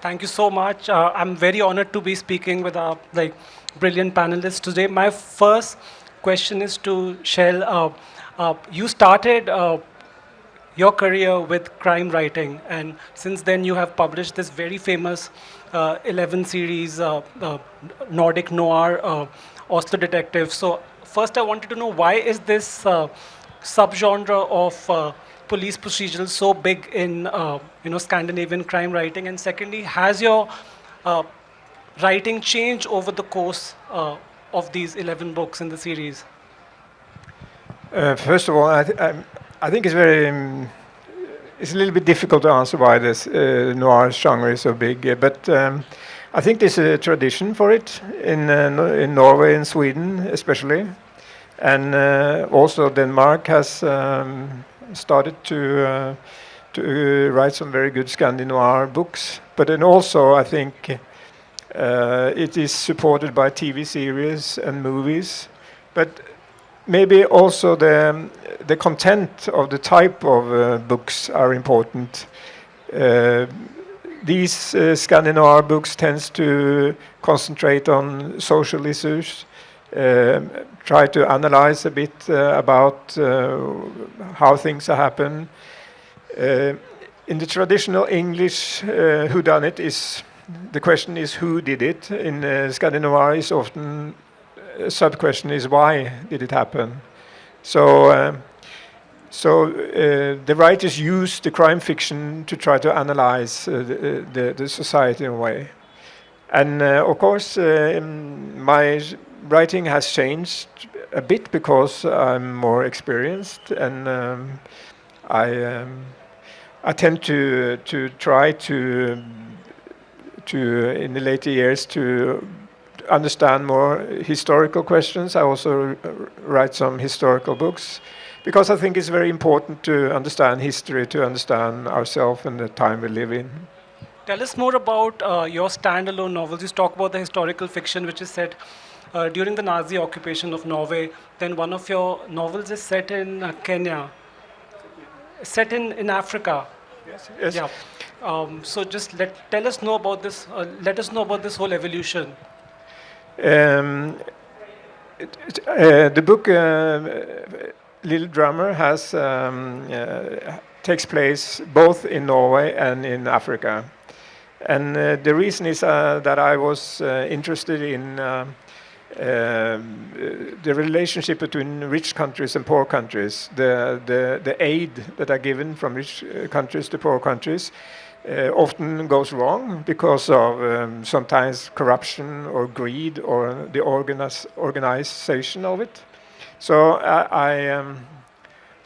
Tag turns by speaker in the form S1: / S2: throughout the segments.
S1: Thank you so much. I'm very honored to be speaking with our brilliant panelists today. My first question is to Shell. You started your career with crime writing, and since then you have published this very famous 11 series, Nordic noir, Oslo Detective. So first, I wanted to know, why is this subgenre of police procedural so big in Scandinavian crime writing? And secondly, has your uh, writing changed over the course of these 11 books in the series?
S2: First of all, I think it's a little bit difficult to answer why this noir genre is so big, but I think there's a tradition for it in Norway and Sweden especially, and also Denmark has started to write some very good Scandi-noir books. But then also I think it is supported by TV series and movies, but maybe also the content of the type of books are important. These Scandi-noir books tends to concentrate on social issues, try to analyze a bit about how things happen. In the traditional English whodunit, the question is who did it. In Scandi-noir is often sub-question is why did it happen. So the writers use the crime fiction to try to analyze the society in a way. And of course, my writing has changed a bit because I'm more experienced, and I tend to try to in the later years to understand more historical questions. I also write some historical books because I think it's very important to understand history, to understand ourselves and the time we live in.
S1: Tell us more about your standalone novels. You talk about the historical fiction, which is set during the Nazi occupation of Norway. Then one of your novels is set in Kenya, set in Africa.
S2: Yes. Yes.
S1: Yeah. So just tell us know about this. Let us know about this whole evolution.
S2: The book Little Drummer takes place both in Norway and in Africa, and the reason is that I was interested in the relationship between rich countries and poor countries, the aid that are given from rich countries to poor countries. Often goes wrong because of sometimes corruption or greed or the organization of it. So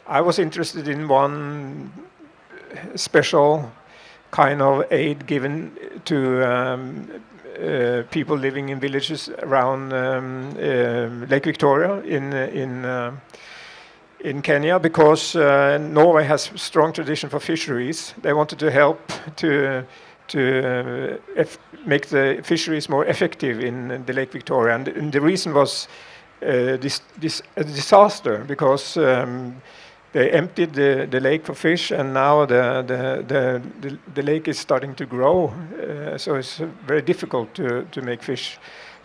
S2: I was interested in one special kind of aid given to people living in villages around Lake Victoria in Kenya, because Norway has strong tradition for fisheries. They wanted to help to make the fisheries more effective in the Lake Victoria, and the reason was this a disaster, because they emptied the lake for fish, and now the lake is starting to grow, so it's very difficult to make fish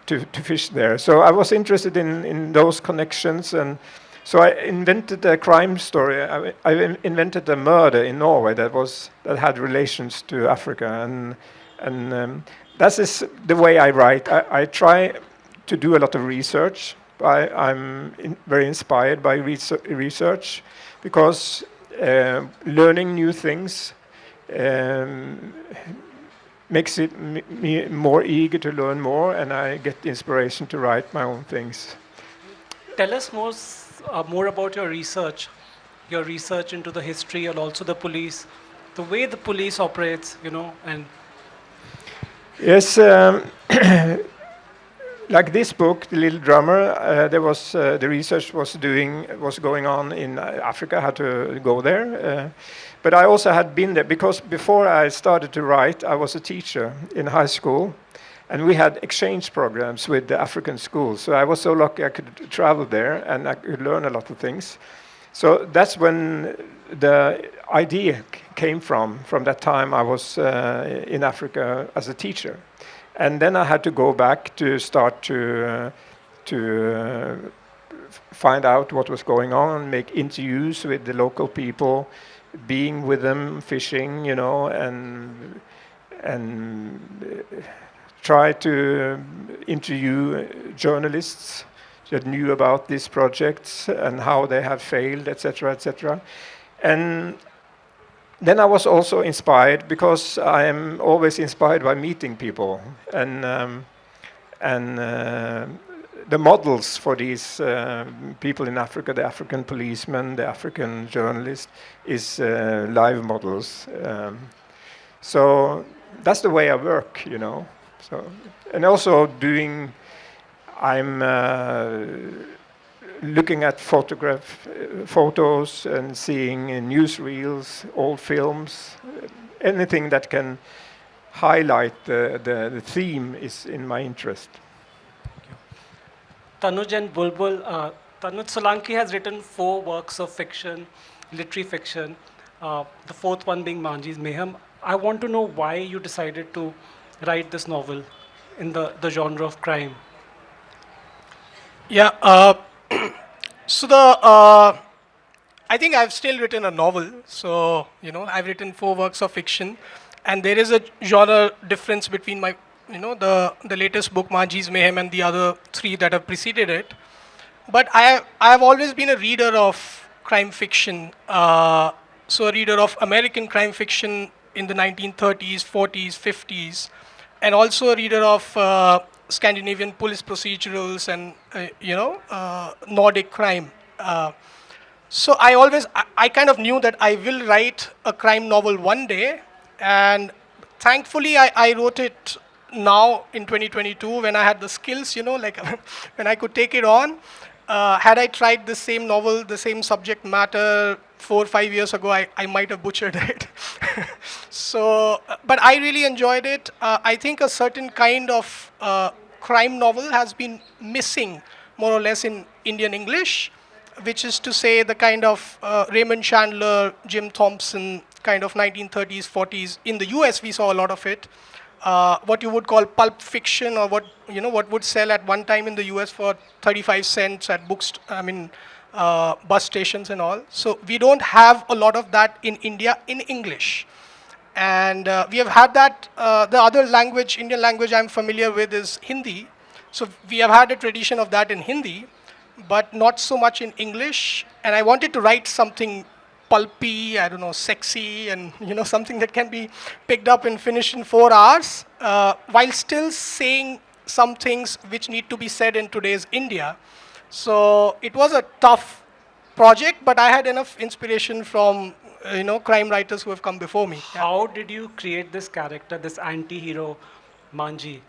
S2: to fish there. So I was interested in those connections, and so I invented a crime story. I invented a murder in Norway that had relations to Africa, and that is the way I write. I try to do a lot of research. I'm very inspired by research, because learning new things makes me more eager to learn more, and I get inspiration to write my own things.
S1: Tell us more about your research into the history and also the police, the way the police operates, and...
S2: Yes, like this book, The Little Drummer, there was the research was going on in Africa, how to go there. But I also had been there, because before I started to write, I was a teacher in high school, and we had exchange programs with the African schools. So I was so lucky I could travel there, and I could learn a lot of things. So that's when the idea came from. From that time, I was in Africa as a teacher, and then I had to go back to start to find out what was going on, make interviews with the local people, being with them, fishing, and try to interview journalists that knew about these projects and how they had failed, etc., etc. And then I was also inspired, because I am always inspired by meeting people, and the models for these people in Africa, the African policemen, the African journalist, is live models. So that's the way I work. So, and also I'm looking at photos and seeing newsreels, old films, anything that can highlight the theme is in my interest.
S1: Tanuj and Bulbul, Tanuj Solanki has written 4 works of fiction, literary fiction, the 4th one being Manjhi's Mayhem. I want to know why you decided to write this novel in the genre of crime.
S3: Yeah. So I think I've still written a novel. So I've written 4 works of fiction, and there is a genre difference between my the latest book Manjhi's Mayhem and the other 3 that have preceded it. But I have always been a reader of crime fiction. So a reader of American crime fiction in the 1930s, 40s, 50s, and also a reader of Scandinavian police procedurals and Nordic crime. So I kind of knew that I will write a crime novel one day, and thankfully I wrote it now in 2022 when I had the skills, like when I could take it on. Had I tried the same novel, the same subject matter 4 or 5 years ago, I might have butchered it. So, but I really enjoyed it. I think a certain kind of crime novel has been missing more or less in Indian English, which is to say the kind of Raymond Chandler, Jim Thompson kind of 1930s, 40s. In the US, we saw a lot of it. What you would call pulp fiction, or what would sell at one time in the US for 35 cents at bus stations and all. So we don't have a lot of that in India in English. And we have had that. The other language, Indian language I'm familiar with is Hindi. So we have had a tradition of that in Hindi, but not so much in English. And I wanted to write something pulpy, sexy, and something that can be picked up and finished in 4 hours, while still saying some things which need to be said in today's India. So it was a tough project, but I had enough inspiration from crime writers who have come before me.
S1: How did you create this character, this anti-hero Manjhi?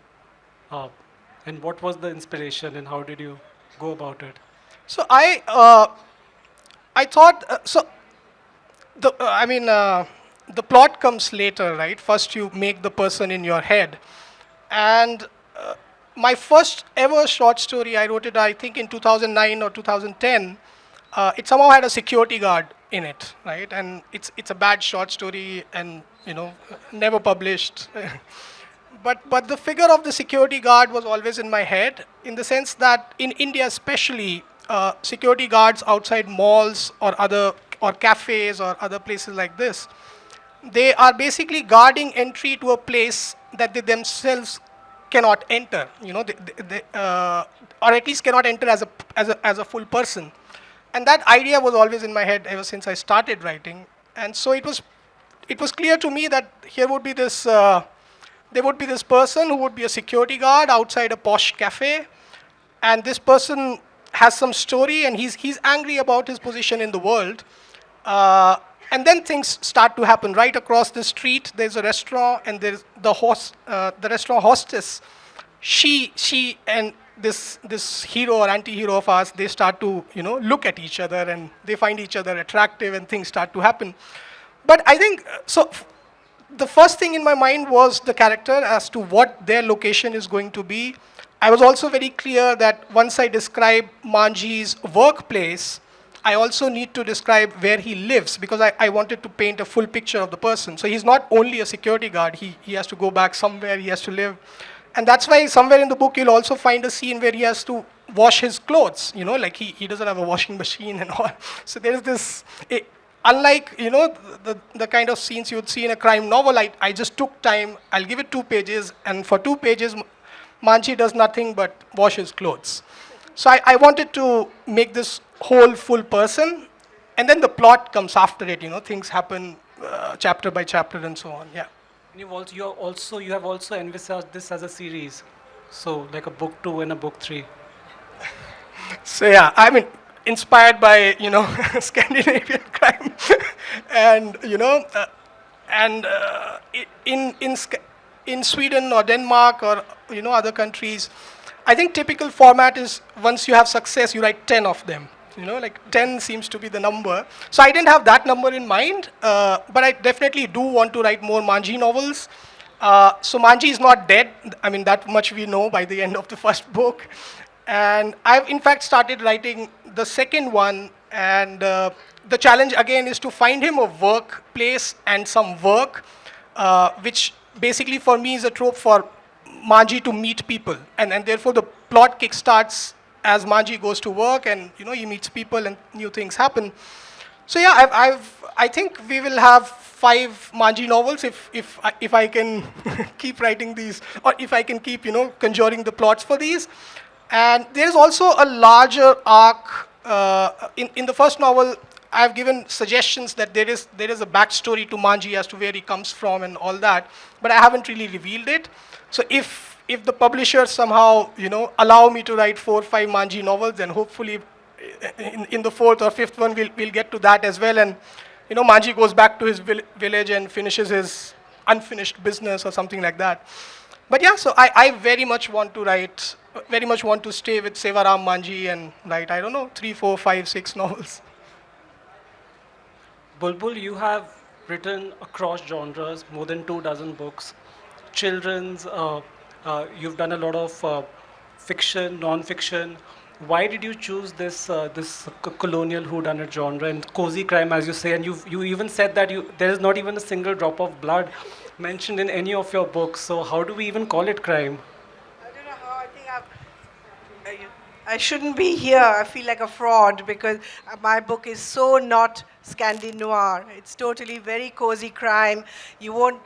S1: And what was the inspiration, and how did you go about it?
S3: So I thought the plot comes later, right? First you make the person in your head. And my first ever short story, I wrote it, I think, in 2009 or 2010. It somehow had a security guard in it, right? And it's a bad short story, and never published. But the figure of the security guard was always in my head, in the sense that in India especially, security guards outside malls or cafes or other places like this, they are basically guarding entry to a place that they themselves cannot enter, or at least cannot enter as a full person. And that idea was always in my head ever since I started writing. And so it was clear to me that there would be this person who would be a security guard outside a posh cafe, and this person has some story, and he's angry about his position in the world. And then things start to happen. Right across the street, there's a restaurant, and there's the restaurant hostess. She and this hero or anti-hero of ours, they start to look at each other, and they find each other attractive, and things start to happen. But I think so. The first thing in my mind was the character, as to what their location is going to be. I was also very clear that once I describe Manjhi's workplace, I also need to describe where he lives because I wanted to paint a full picture of the person. So he's not only a security guard, he has to go back somewhere, he has to live. And that's why somewhere in the book you'll also find a scene where he has to wash his clothes, like he doesn't have a washing machine and all. So there is this, unlike, the kind of scenes you would see in a crime novel, I just took time, I'll give it 2 pages, and for 2 pages, Manjhi does nothing but wash his clothes. So I wanted to make this whole full person, and then the plot comes after it, things happen chapter by chapter and so on, yeah.
S1: And you have also envisaged this as a series, so like a book 2 and a book 3.
S3: So yeah, I mean, inspired by, Scandinavian crime, and, in Sweden or Denmark or, other countries, I think typical format is once you have success, you write 10 of them. Like 10 seems to be the number. So I didn't have that number in mind, but I definitely do want to write more Manjhi novels. So Manjhi is not dead. I mean, that much we know by the end of the first book. And I've in fact started writing the second one, and the challenge again is to find him a workplace and some work, which basically for me is a trope for Manjhi to meet people, and therefore the plot kickstarts as Manjhi goes to work, and he meets people and new things happen. So yeah, I think we will have 5 Manjhi novels if I can keep writing these, or if I can keep conjuring the plots for these. And there is also a larger arc in the first novel. I've given suggestions that there is a backstory to Manjhi as to where he comes from and all that, but I haven't really revealed it. So if the publishers somehow allow me to write 4 or 5 Manjhi novels, then hopefully in the 4th or 5th one we'll get to that as well, and Manjhi goes back to his village and finishes his unfinished business or something like that. But yeah, so I very much want to stay with Sevaram Manjhi and write, I don't know, 3, 4, 5, 6 novels.
S1: Bulbul, you have written across genres, more than 24 books. Children's, you've done a lot of fiction, non-fiction. Why did you choose this colonial whodunit genre and cozy crime, as you say? And you even said that there is not even a single drop of blood mentioned in any of your books. So how do we even call it crime?
S4: I don't know how. I think I shouldn't be here. I feel like a fraud because my book is so not Scandi noir. It's totally very cozy crime. You'll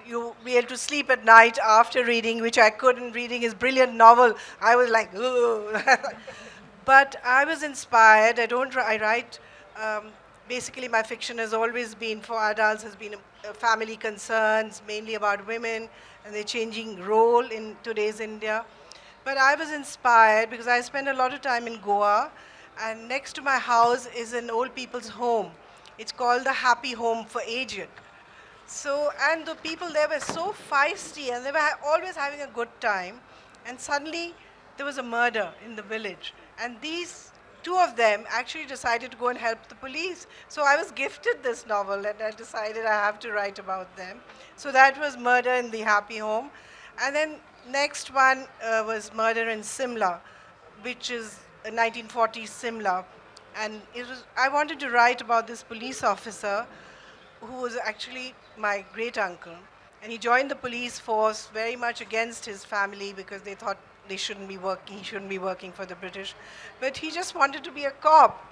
S4: be able to sleep at night after reading, which I couldn't reading his brilliant novel. I was like, ooh. But I was inspired. I write, basically my fiction has always been for adults, has been family concerns, mainly about women and their changing role in today's India. But I was inspired because I spent a lot of time in Goa, and next to my house is an old people's home. It's called the Happy Home for Aged. So, and the people there were so feisty, and they were always having a good time. And suddenly, there was a murder in the village. And these 2 of them actually decided to go and help the police. So I was gifted this novel, and I decided I have to write about them. So that was Murder in the Happy Home. And then next one was Murder in Shimla, which is a 1940s Shimla. And I wanted to write about this police officer who was actually my great uncle. And he joined the police force very much against his family because they thought he shouldn't be working for the British. But he just wanted to be a cop.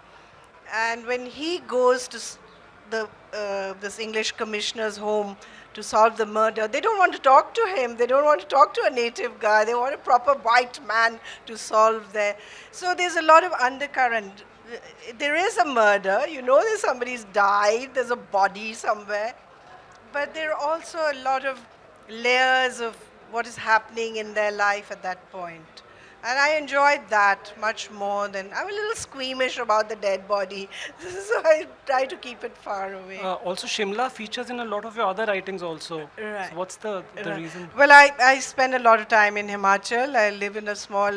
S4: And when he goes to this English commissioner's home to solve the murder, they don't want to talk to him. They don't want to talk to a native guy. They want a proper white man to solve their. So there's a lot of undercurrent. There is a murder, that somebody's died, there's a body somewhere. But there are also a lot of layers of what is happening in their life at that point. And I enjoyed that much more than, I'm a little squeamish about the dead body, so I try to keep it far away.
S1: Also, Shimla features in a lot of your other writings also.
S4: Right.
S1: So what's the reason?
S4: Well, I spend a lot of time in Himachal. I live in a small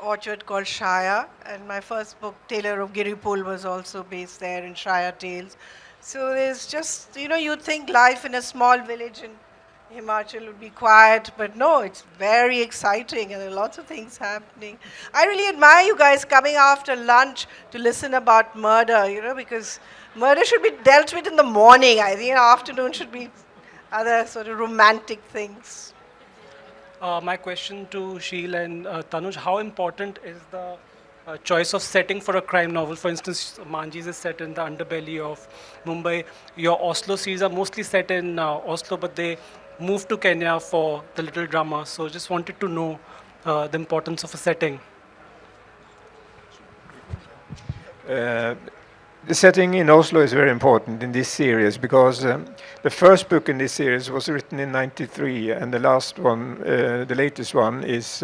S4: orchard called Shaya, and my first book, Tailor of Giripul, was also based there in Shaya Tales. So there's just, you think life in a small village in Himachal would be quiet, but no, it's very exciting and there are lots of things happening. I really admire you guys coming after lunch to listen about murder, because murder should be dealt with in the morning. I think afternoon should be other sort of romantic things.
S1: My question to Sheel and Tanuj, how important is the choice of setting for a crime novel? For instance, Manjhi's is set in the underbelly of Mumbai. Your Oslo series are mostly set in Oslo, but they moved to Kenya for the little drama. So just wanted to know the importance of a setting.
S2: Uh, the setting in Oslo is very important in this series because the first book in this series was written in '93, and the last one, the latest one, is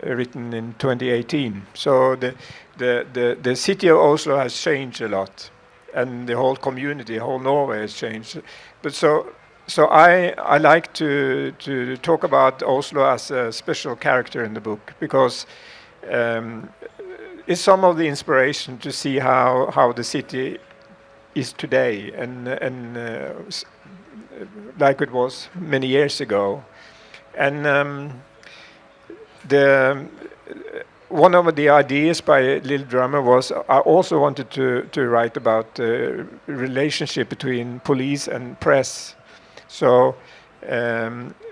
S2: written in 2018. So the city of Oslo has changed a lot, and the whole community, whole Norway has changed. But so I like to talk about Oslo as a special character in the book because it's some of the inspiration to see how the city is today and like it was many years ago. And the one of the ideas by Little Drummer was I also wanted to write about the relationship between police and press. So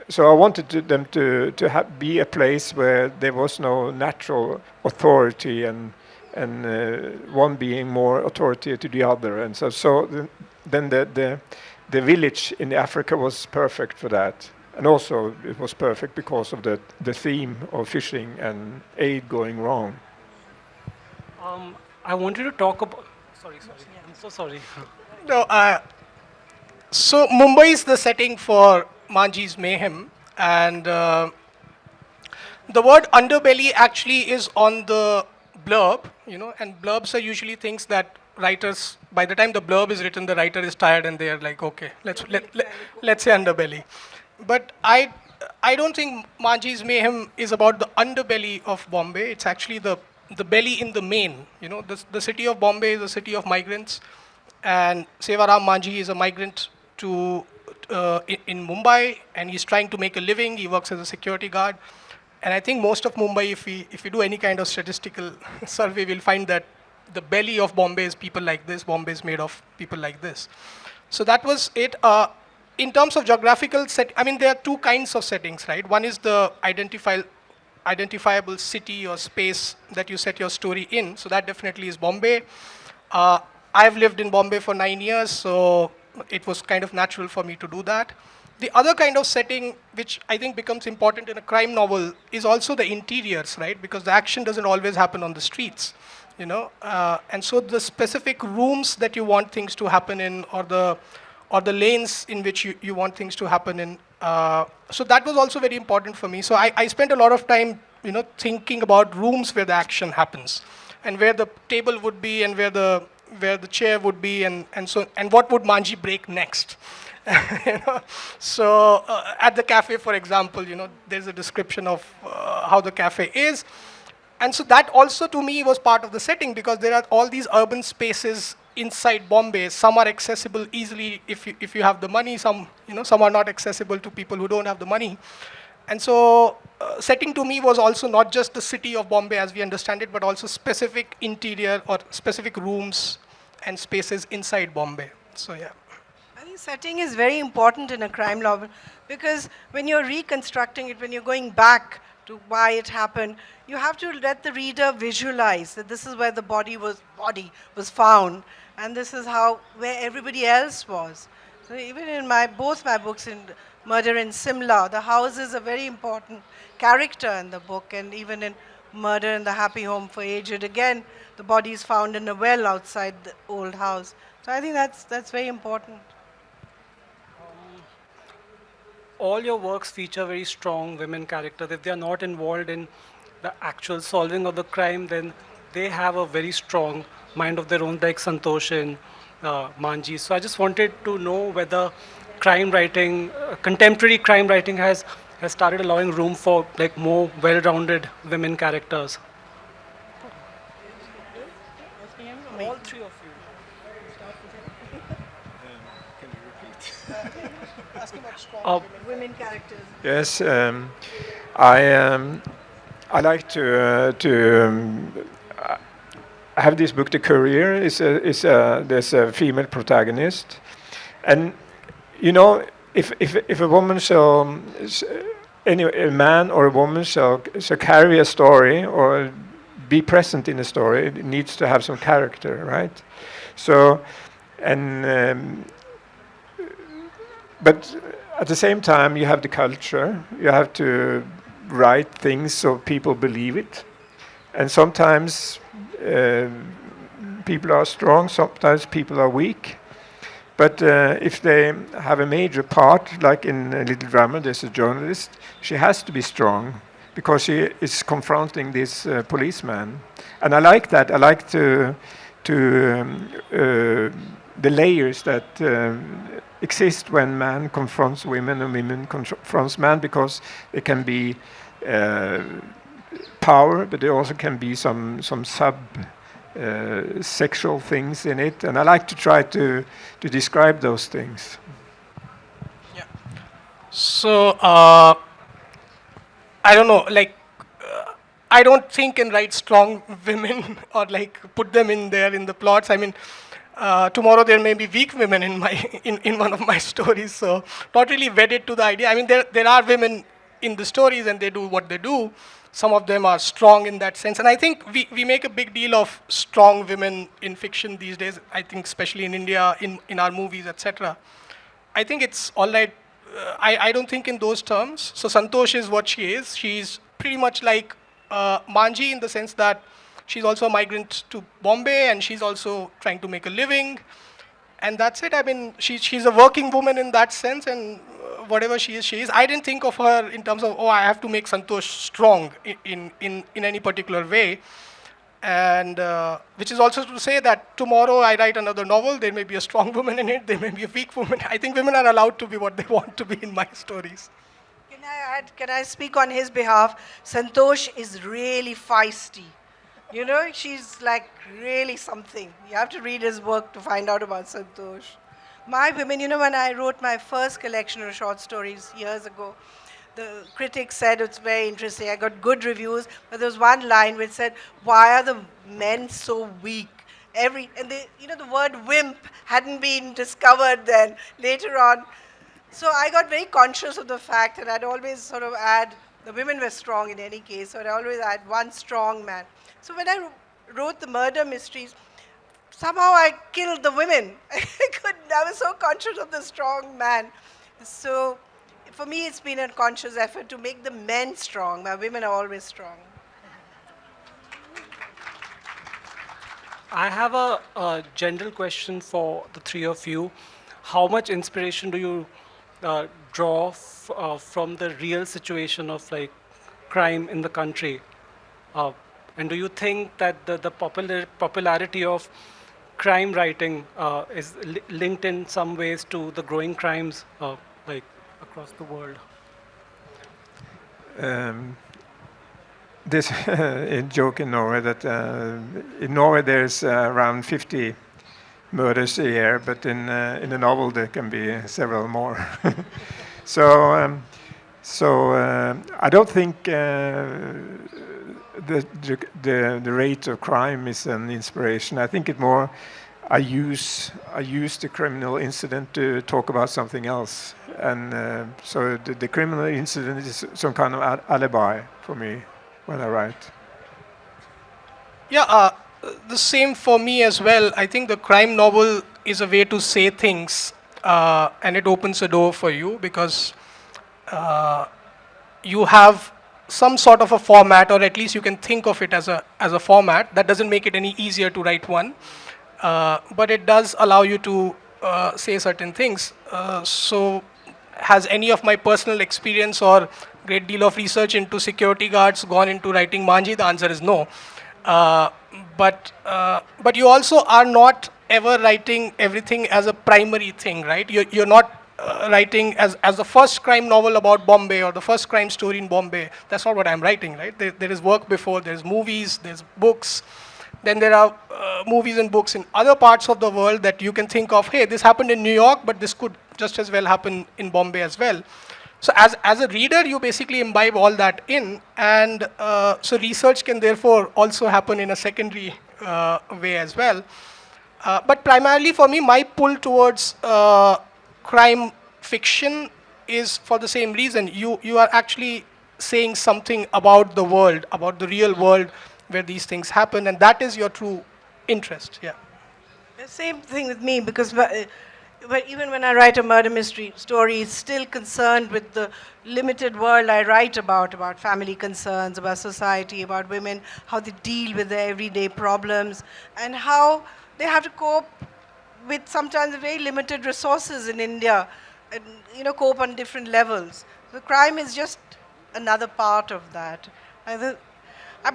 S2: so I wanted them to be a place where there was no natural authority and one being more authority to the other, and then the village in Africa was perfect for that, and also it was perfect because of the theme of fishing and aid going wrong.
S1: I wanted to talk about. Sorry. I'm so sorry.
S3: No, so Mumbai is the setting for Manjhi's Mayhem, and the word underbelly actually is on the blurb, and blurbs are usually things that writers, by the time the blurb is written, the writer is tired and they are like, okay, let's say underbelly. But I don't think Manjhi's Mayhem is about the underbelly of Bombay. It's actually the belly in the main. The city of Bombay is a city of migrants, and Sevaram Manjhi is a migrant in Mumbai, and he's trying to make a living. He works as a security guard. And I think most of Mumbai, if we do any kind of statistical survey, we'll find that the belly of Bombay is people like this. Bombay is made of people like this. So that was it. In terms of geographical set, I mean, there are two kinds of settings, right? One is the identifiable city or space that you set your story in. So that definitely is Bombay. I've lived in Bombay for 9 years, so it was kind of natural for me to do that. The other kind of setting, which I think becomes important in a crime novel, is also the interiors, right? Because the action doesn't always happen on the streets, and so the specific rooms that you want things to happen in, or the lanes in which you want things to happen in. So that was also very important for me. So I spent a lot of time, thinking about rooms where the action happens, and where the table would be, and where the chair would be, and what would Manjhi break next. So at the cafe, for example, there's a description of how the cafe is. And so that also to me was part of the setting, because there are all these urban spaces inside Bombay. Some are accessible easily if you have the money. Some are not accessible to people who don't have the money. And so setting to me was also not just the city of Bombay as we understand it, but also specific interior or specific rooms and spaces inside Bombay. So yeah.
S4: I think setting is very important in a crime novel because when you're reconstructing it, when you're going back to why it happened, you have to let the reader visualize that this is where the body was found, and this is where everybody else was. So even in both my books, in Murder in Shimla, the house is a very important character in the book, and even in Murder in the Happy Home for Aged, again, the body is found in a well outside the old house. So I think that's very important.
S1: All your works feature very strong women characters. If they are not involved in the actual solving of the crime, then they have a very strong mind of their own, like Santosh and Manjhi. So I just wanted to know whether crime writing, contemporary crime writing, has started allowing room for like more well-rounded women characters. All three of you.
S2: Can you repeat?
S3: Asking about strong
S1: Uh,
S4: Women characters.
S2: Yes, I I like I have this book, The Courier. There's a female protagonist, and you know, if a woman shall, a man or a woman shall carry a story or be present in a story, it needs to have some character, right? So, and but at the same time, you have the culture. You have to write things so people believe it, and sometimes people are strong, sometimes people are weak. But if they have a major part, like in a little drama, there's a journalist, she has to be strong because she is confronting this policeman. And I like that. I like the layers that exist when man confronts women and women confronts man, because it can be power, but there also can be some sub sexual things in it, and I like to try to describe those things.
S3: Yeah. So I don't know, like I don't think and write strong women or like put them in there in the plots. I mean, tomorrow there may be weak women in my in one of my stories. So not really wedded to the idea. I mean, there are women in the stories and they do what they do. Some of them are strong in that sense. And I think we make a big deal of strong women in fiction these days. I think especially in India, in our movies, etc. I think it's all right. I don't think in those terms. So Santosh is what she is. She's pretty much like Manjhi in the sense that she's also a migrant to Bombay and she's also trying to make a living. And that's it. I mean, she's a working woman in that sense, and whatever she is, she is. I didn't think of her in terms of, oh, I have to make Santosh strong in any particular way. And which is also to say that tomorrow I write another novel, there may be a strong woman in it, there may be a weak woman. I think women are allowed to be what they want to be in my stories.
S4: Can I speak on his behalf? Santosh is really feisty. You know, she's like really something. You have to read his work to find out about Santosh. My women, you know, when I wrote my first collection of short stories years ago, the critics said it's very interesting. I got good reviews, but there was one line which said, "Why are the men so weak?" And they, you know, the word "wimp" hadn't been discovered then. Later on, so I got very conscious of the fact, and I'd always sort of add, the women were strong in any case, so I'd always add one strong man. So when I wrote the murder mysteries, somehow I killed the women. I was so conscious of the strong man. So for me, it's been a conscious effort to make the men strong. My women are always strong.
S1: I have a general question for the three of you. How much inspiration do you draw from the real situation of like crime in the country? And do you think that the popularity of crime writing is linked in some ways to the growing crimes like across the world?
S2: There's a joke in Norway that in Norway there's around 50 murders a year, but in a novel there can be several more. So I don't think the rate of crime is an inspiration. I think it more I use the criminal incident to talk about something else, and so the criminal incident is some kind of alibi for me when I write.
S3: Yeah, the same for me as well. I think the crime novel is a way to say things, and it opens a door for you because you have some sort of a format, or at least you can think of it as a format. That doesn't make it any easier to write one, but it does allow you to say certain things. So has any of my personal experience or great deal of research into security guards gone into writing Manjhi? The answer is no. But you also are not ever writing everything as a primary thing, right? You're not writing as the first crime novel about Bombay or the first crime story in Bombay. That's not what I'm writing, right? There is work before, there's movies, there's books. Then there are movies and books in other parts of the world that you can think of, hey, this happened in New York, but this could just as well happen in Bombay as well. So as a reader, you basically imbibe all that in, and so research can therefore also happen in a secondary way as well. But primarily for me, my pull towards crime fiction is for the same reason. You are actually saying something about the world, about the real world where these things happen, and that is your true interest. Yeah.
S4: The same thing with me, because but even when I write a murder mystery story, it's still concerned with the limited world I write about family concerns, about society, about women, how they deal with their everyday problems, and how they have to cope with sometimes very limited resources in India, and cope on different levels. The crime is just another part of that.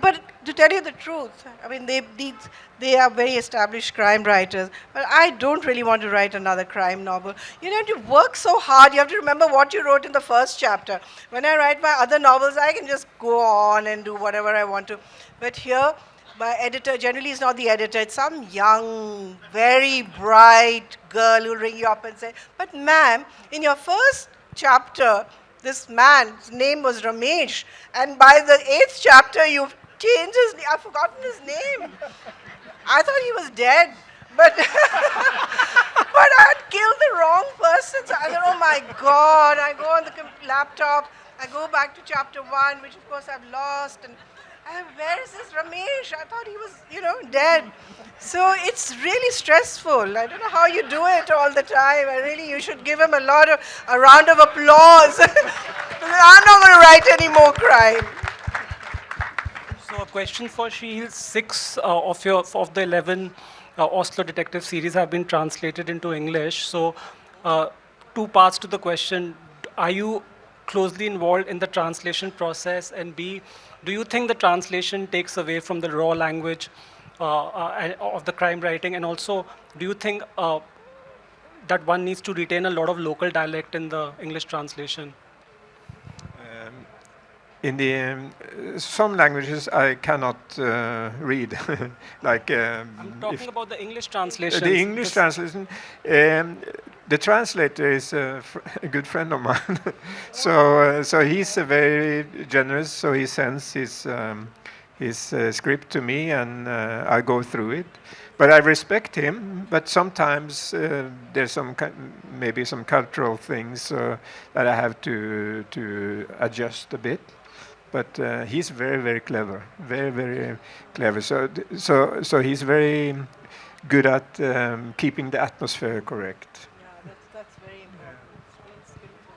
S4: But to tell you the truth, I mean, they are very established crime writers, but I don't really want to write another crime novel. You have to work so hard. You have to remember what you wrote in the first chapter. When I write my other novels, I can just go on and do whatever I want to. But here, my editor generally is not the editor. It's some young, very bright girl who'll ring you up and say, "But ma'am, in your first chapter, this man's name was Ramesh, and by the 8th chapter, you've changed his name. I've forgotten his name. I thought he was dead, but but I had killed the wrong person." So I thought, oh my God, I go on the laptop, I go back to chapter 1, which of course I've lost, and where is this Ramesh? I thought he was, dead. So it's really stressful. I don't know how you do it all the time. You should give him a round of applause. I'm not going to write any more crime.
S1: So a question for Sheil. 6 of the 11 Oslo Detective Series have been translated into English. So 2 parts to the question. Are you closely involved in the translation process? And B, do you think the translation takes away from the raw language of the crime writing? And also, do you think that one needs to retain a lot of local dialect in the English translation?
S2: In the some languages I cannot read, like
S1: I'm talking about the English translation.
S2: The English translation. The translator is a good friend of mine, so he's very generous. So he sends his script to me, and I go through it. But I respect him. But sometimes there's maybe some cultural things that I have to adjust a bit. But he's very, very clever, very, very clever. So he's very good at keeping the atmosphere correct.
S4: Yeah, that's very important. It's very skillful.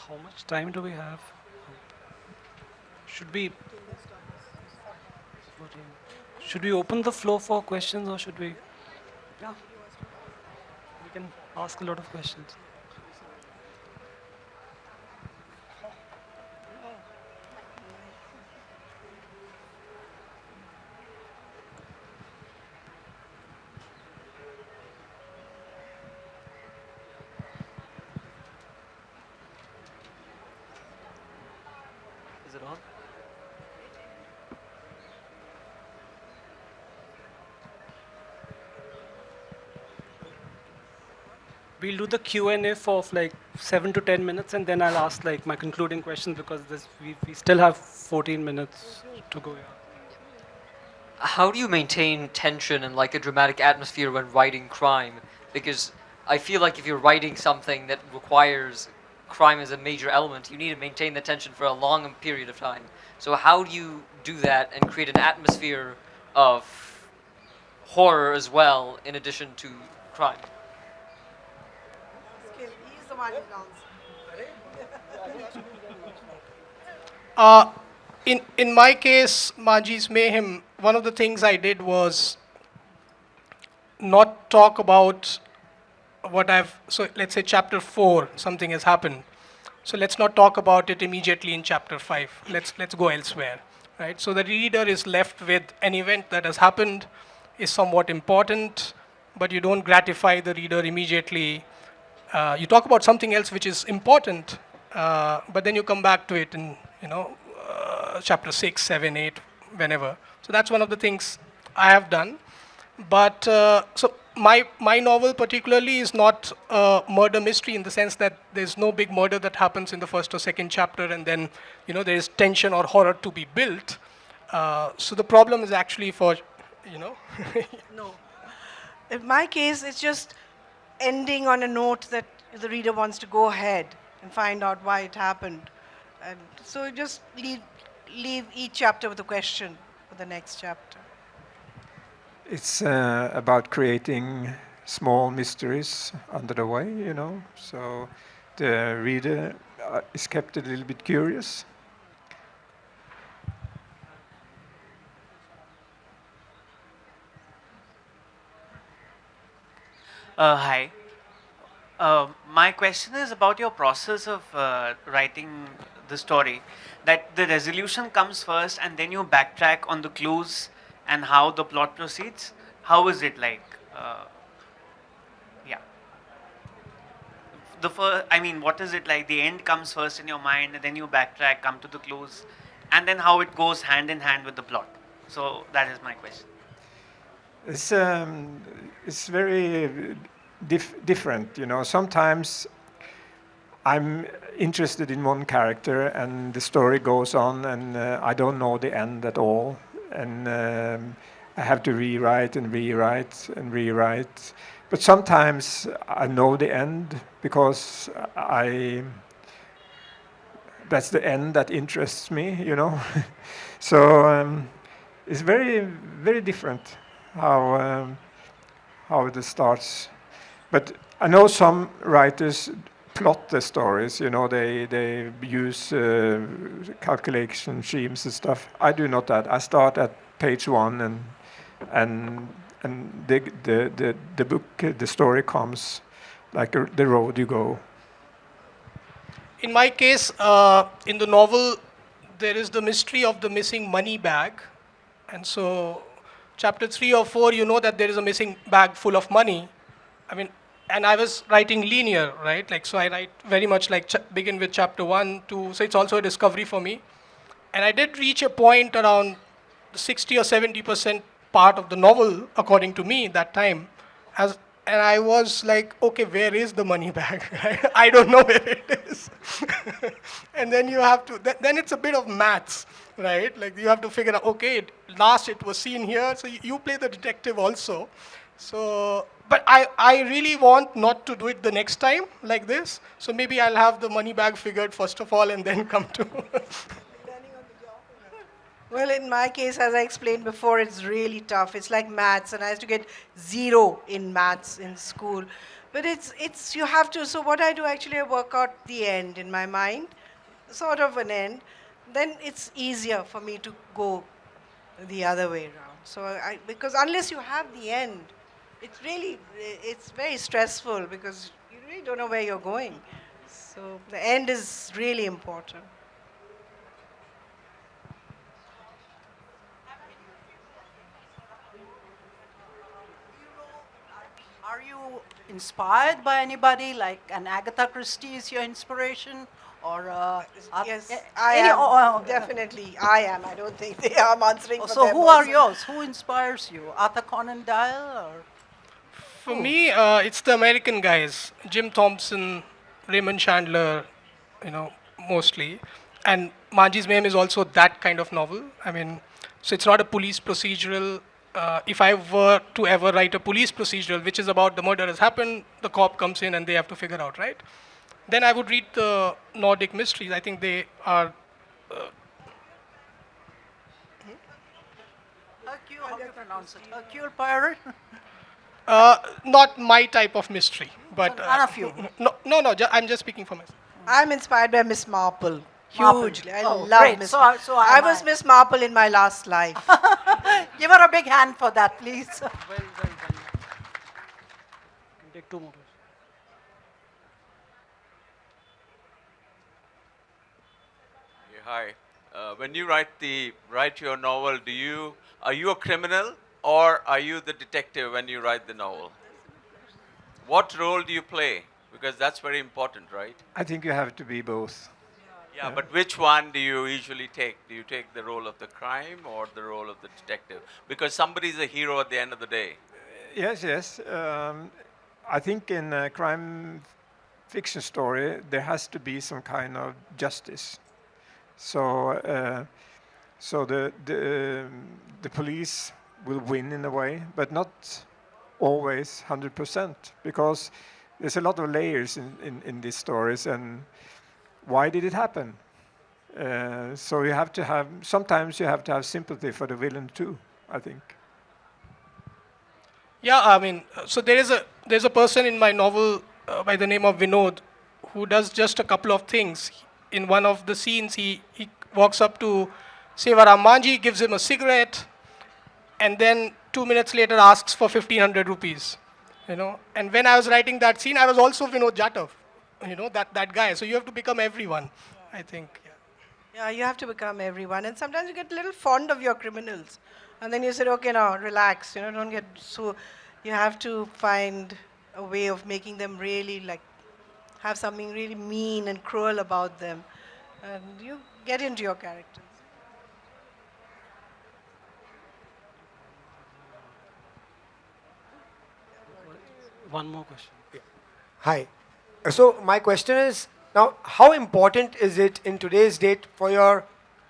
S1: How much time do we have? Should we open the floor for questions, or should we? Yeah. We can ask a lot of questions. Is it on? We'll do the Q&A for like 7 to 10 minutes, and then I'll ask like my concluding questions, because we still have 14 minutes to go. Yeah.
S5: How do you maintain tension and like a dramatic atmosphere when writing crime? Because I feel like if you're writing something that requires crime as a major element, you need to maintain the tension for a long period of time. So how do you do that and create an atmosphere of horror as well, in addition to crime?
S4: He's the one who
S3: In my case, Manjhi's Mayhem, one of the things I did was not talk about so let's say chapter 4, something has happened. So let's not talk about it immediately in chapter 5. Let's go elsewhere, right? So the reader is left with an event that has happened, is somewhat important, but you don't gratify the reader immediately. You talk about something else which is important, but then you come back to it in chapter 6, 7, 8, whenever. So that's one of the things I have done. But so my novel particularly is not a murder mystery in the sense that there's no big murder that happens in the first or second chapter, and then there is tension or horror to be built. So the problem is actually for you know.
S4: No. In my case, it's just ending on a note that the reader wants to go ahead and find out why it happened. And so just leave each chapter with a question for the next chapter.
S2: It's about creating small mysteries under the way, so the reader is kept a little bit curious.
S6: Hi. My question is about your process of writing the story. That the resolution comes first and then you backtrack on the clues and how the plot proceeds. How is it like? Yeah. What is it like? The end comes first in your mind and then you backtrack, come to the clues, and then how it goes hand in hand with the plot. So that is my question.
S2: It's very different, Sometimes I'm interested in one character and the story goes on and I don't know the end at all. And I have to rewrite and rewrite and rewrite. But sometimes I know the end because that's the end that interests me, So it's very, very different how it starts. But I know some writers plot the stories, they use calculation schemes and stuff. I do not that. I start at page 1 and the book, the story comes like the road you go.
S3: In my case, in the novel, there is the mystery of the missing money bag. And so, chapter 3 or 4, you know that there is a missing bag full of money. And I was writing linear, right? So I write very much like begin with chapter 1, 2. So it's also a discovery for me. And I did reach a point around the 60 or 70% part of the novel, according to me, that time. And I was like, okay, where is the money bag? I don't know where it is. And then you have to, then it's a bit of maths, right? Like you have to figure out, okay, last it was seen here, so you play the detective also. So, but I really want not to do it the next time like this. So maybe I'll have the money bag figured first of all and then come to.
S4: Well, in my case, as I explained before, it's really tough. It's like maths, and I used to get 0 in maths in school. But you have to, so what I do actually, I work out the end in my mind, sort of an end. Then it's easier for me to go the other way around. So because unless you have the end, it's very stressful because you really don't know where you're going. So the end is really important.
S7: Are you inspired by anybody? Like an Agatha Christie is your inspiration, or
S4: Yes,
S7: a-
S4: I
S7: any-
S4: am.
S7: oh,
S4: Definitely, I am. I don't think they are answering for
S7: so
S4: them
S7: who are
S4: also.
S7: yours? Who inspires you? Arthur Conan Doyle, or
S3: For me, it's the American guys, Jim Thompson, Raymond Chandler, mostly. And Manjhi's Mayhem is also that kind of novel. So it's not a police procedural. If I were to ever write a police procedural, which is about the murder has happened, the cop comes in and they have to figure out, right? Then I would read the Nordic mysteries. I think they are.
S7: Hercule? How do you pronounce it? Hercule Poirot?
S3: Not my type of mystery, but
S7: None of you.
S3: No. I'm just speaking for myself.
S4: I'm inspired by Miss Marple.
S7: Marple.
S4: Hugely. I
S7: Oh,
S4: love
S7: great.
S4: Miss
S7: So-
S4: Marple.
S7: so
S4: I
S7: am
S4: was
S7: I.
S4: Miss Marple in my last life.
S7: Give her a big hand for that, please.
S1: Well. Can take 2 more.
S8: Yeah, hi. When you write your novel, are you a criminal or are you the detective when you write the novel? What role do you play? Because that's very important, right?
S2: I think you have to be both.
S8: Yeah, but which one do you usually take? Do you take the role of the crime or the role of the detective? Because somebody's a hero at the end of the day.
S2: Yes, yes. I think in a crime fiction story, there has to be some kind of justice. So, so the police will win in a way, but not always 100%, because there's a lot of layers in these stories, and why did it happen? So you have to have, sometimes you have to have sympathy for the villain too, I think.
S3: Yeah, I mean, so there's a person in my novel by the name of Vinod who does just a couple of things. In one of the scenes, he walks up to Sevaram Manjhi, gives him a cigarette, and then 2 minutes later asks for 1500 rupees. You know, and when I was writing that scene, I was also Vinod Jatav, you know, that guy. So you have to become everyone, I think. Yeah.
S4: Yeah, you have to become everyone. And sometimes you get a little fond of your criminals. And then you say, okay, now relax, you know, don't get so. You have to find a way of making them really like have something really mean and cruel about them. And you get into your characters.
S1: One more question.
S9: Hi. So my question is now, how important is it in today's date for your,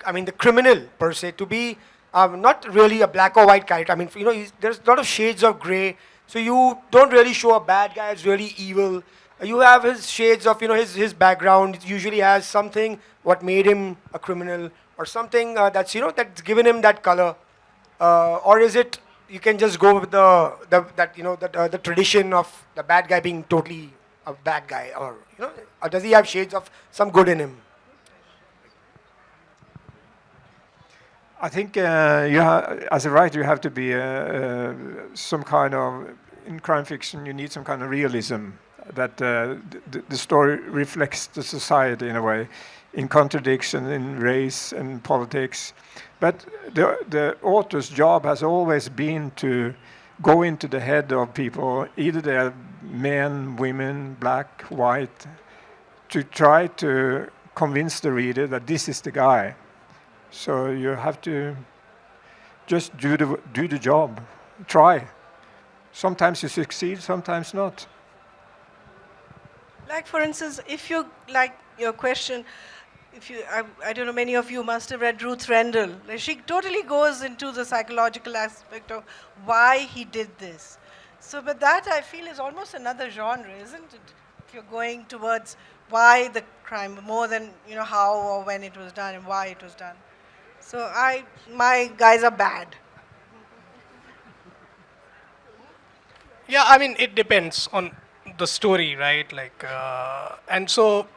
S9: I mean, the criminal per se to be not really a black or white character? I mean, you know, there's a lot of shades of gray. So you don't really show a bad guy as really evil. You have his shades of, you know, his background usually has something what made him a criminal or something that's, you know, that's given him that color. Or is it you can just go with the tradition of the bad guy being totally a bad guy, or you know, or does he have shades of some good in him?
S2: I think as a writer, you have to be some kind of, in crime fiction, you need some kind of realism that the story reflects the society in a way, in contradiction, in race and politics. But the author's job has always been to go into the head of people, either they're men, women, black, white, to try to convince the reader that this is the guy. So you have to just do the job, try. Sometimes you succeed, sometimes not.
S4: Like for instance, if you like your question, if you, I don't know, many of you must have read Ruth Rendell. Like, she totally goes into the psychological aspect of why he did this. So, but that I feel is almost another genre, isn't it? If you're going towards why the crime more than you know how or when it was done and why it was done. So my guys are bad.
S3: Yeah, I mean, it depends on the story, right? Like, and so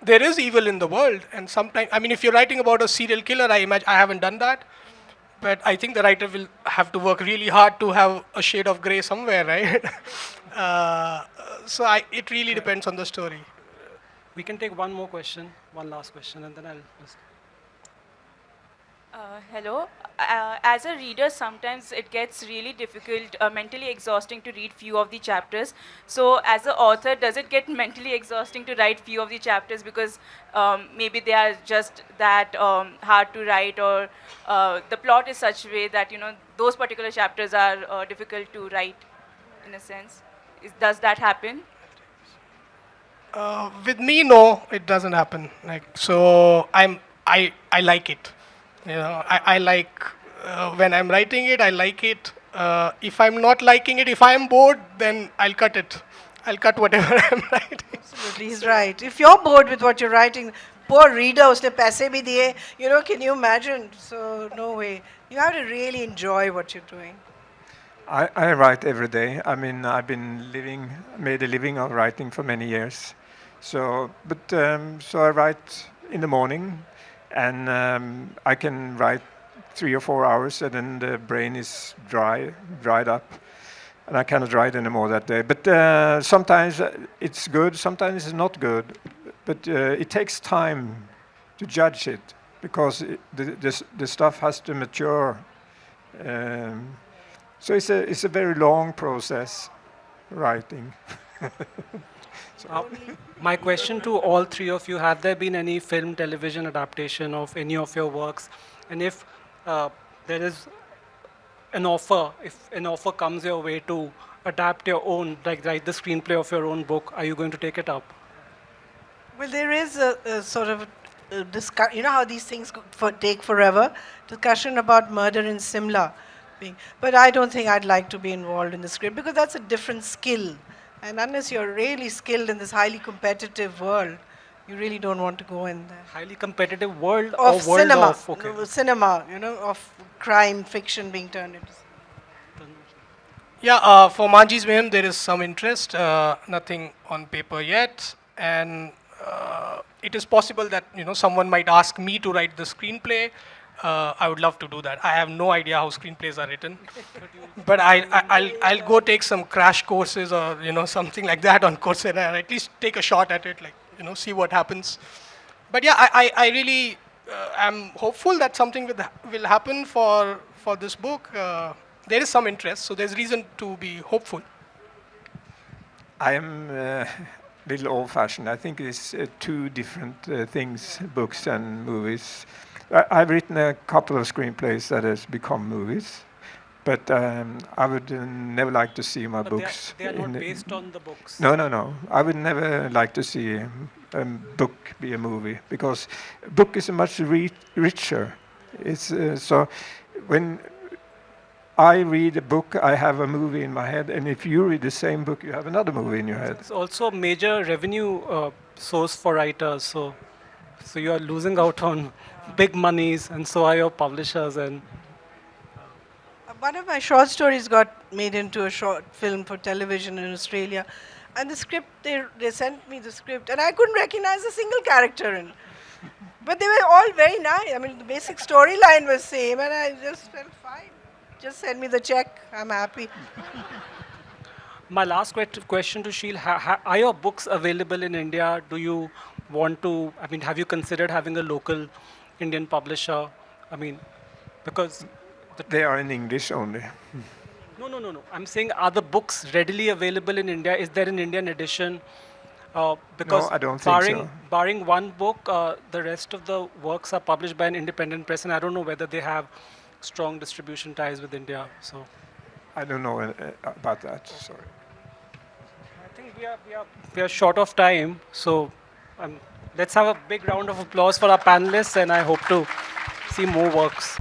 S3: there is evil in the world, and sometimes, I mean, if you're writing about a serial killer, I imagine I haven't done that, but I think the writer will have to work really hard to have a shade of gray somewhere, right? So it really depends on the story.
S1: We can take one more question, one last question, and then I'll.
S10: Hello. As a reader, sometimes it gets really difficult, mentally exhausting to read few of the chapters. So, as an author, does it get mentally exhausting to write few of the chapters because maybe they are just that hard to write, or the plot is such way that you know those particular chapters are difficult to write, in a sense? Does that happen?
S3: With me, no, it doesn't happen. Like, so I like it. You know, I like when I'm writing it, I like it. If I'm not liking it, if I'm bored, then I'll cut it. I'll cut whatever I'm writing.
S4: Absolutely, he's right. If you're bored with what you're writing, poor reader, उसने पैसे भी दिए, you know, can you imagine? So no way. You have to really enjoy what you're doing.
S2: I write every day. I mean, I've been made a living of writing for many years. So, so I write in the morning, and I can write 3 or 4 hours, and then the brain is dried up, and I cannot write anymore that day. But sometimes it's good, sometimes it's not good. But it takes time to judge it, because the stuff has to mature. So it's a very long process, writing.
S1: My question to all three of you, have there been any film, television adaptation of any of your works? And if there is an offer, if an offer comes your way to adapt your own, like write the screenplay of your own book, are you going to take it up?
S4: Well, there is a sort of discussion. You know how these things take forever? Discussion about murder in Simla. But I don't think I'd like to be involved in the script because that's a different skill. And unless you're really skilled in this highly competitive world, you really don't want to go in there.
S1: Highly competitive world
S4: Of
S1: or world
S4: cinema,
S1: of, okay.
S4: no, cinema, you know, of crime fiction being turned into.
S3: Yeah, for Manjhi's Mayhem, there is some interest, nothing on paper yet. And it is possible that, someone might ask me to write the screenplay. I would love to do that. I have no idea how screenplays are written, but I'll go take some crash courses or something like that on Coursera and at least take a shot at it, like see what happens. But yeah, I really am hopeful that something will happen for this book. There is some interest, so there's reason to be hopeful.
S2: I am a little old-fashioned. I think it's two different things, books and movies. I've written a couple of screenplays that has become movies, but I would never like to see my books.
S1: They are not based on the books.
S2: No. I would never like to see a book be a movie because a book is much richer. It's so when I read a book, I have a movie in my head, and if you read the same book, you have another movie in your head.
S1: It's also a major revenue source for writers, so you are losing out on big monies, and so are your publishers. And
S4: one of my short stories got made into a short film for television in Australia, and the script they sent me the script, and I couldn't recognize a single character in it. But they were all very nice. I mean, the basic storyline was same, and I just felt fine. Just send me the check. I'm happy.
S1: my last question to Sheel, are your books available in India? Do you want to, have you considered having a local Indian publisher? Because
S2: they are in English only.
S1: No. I'm saying, are the books readily available in India? Is there an Indian edition? Because
S2: no, I don't think so.
S1: Barring one book, the rest of the works are published by an independent press, and I don't know whether they have strong distribution ties with India. So
S2: I don't know about that. Sorry.
S1: I think we are short of time. So let's have a big round of applause for our panelists, and I hope to see more works.